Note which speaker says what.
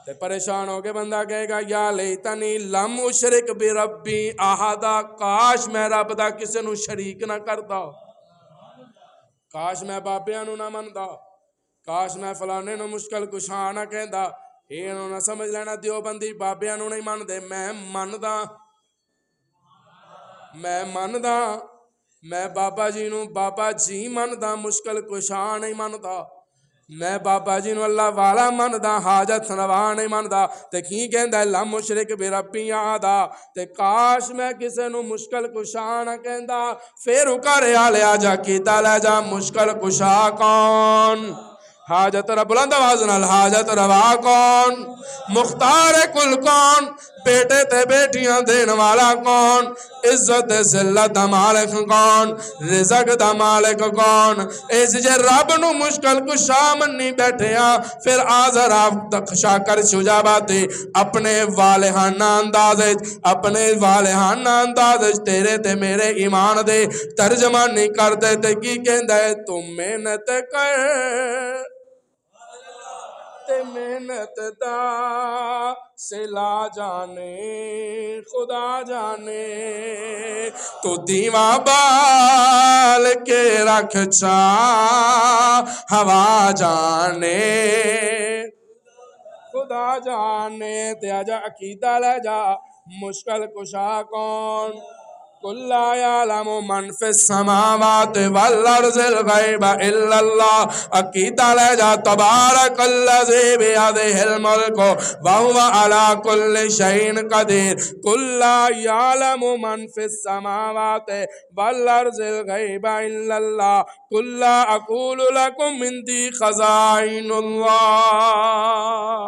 Speaker 1: تے پریشان ہو کے بندہ کہے گا یا لیتنی لم اشرک بربی احدا، کاش میں رب دا کسے نو شریک نہ کردا، کاش میں بابیاں نو نہ مندا، کاش میں فلانے نو مشکل کشا نہ کہندا۔ یہ انہوں نے سمجھ لینا دیوبندی بابیاں نو نہیں من دے، میں مندا، میں بابا جی نو بابا جی مندا، مشکل کشا نہیں مندا، میں بابا جی نو اللہ والا مندا، حاجت روا نہیں مندا۔ تے کی کہندا ہے لم مشرک بربی احدا، تے کاش میں کسے نو مشکل کشا نہ کہندا۔ پھر اکارے آلے آجا کیتا لے جا مشکل کشا کون؟ حاجت روا، بلند آواز نال حاجت روا کون؟ مختار کل کون؟ بیٹے تے بیٹیاں دین والا کون؟ عزت ذلت دا مالک کون؟ رزق دا مالک کون؟ اس جے رب نو مشکل کشا منی بیٹھے ہاں، پھر آزر آپ تخشا کر شجا باتے اپنے والہانہ اندازے، اپنے والہانہ اندازے تیرے تے میرے ایمان دے ترجمہ نہیں کرتے تے کی کہندہ ہے تم محنت کر تے محنت دا سلا جانے خدا جانے، تو دیواں بال کے رکھ چاہ ہوا جانے خدا جانے۔ تے آجا عقیدہ لے جا مشکل کشا کون؟ قل لا یعلم من فی السماوات والارض الغیب الا اللہ، عقیدہ لے جا تبارک الذی بیدہ الملک وہو علی کل شیء قدیر۔ قل لا یعلم من فی السماوات والارض الغیب الا اللہ، قل لا اقول لکم عندی خزائن اللہ۔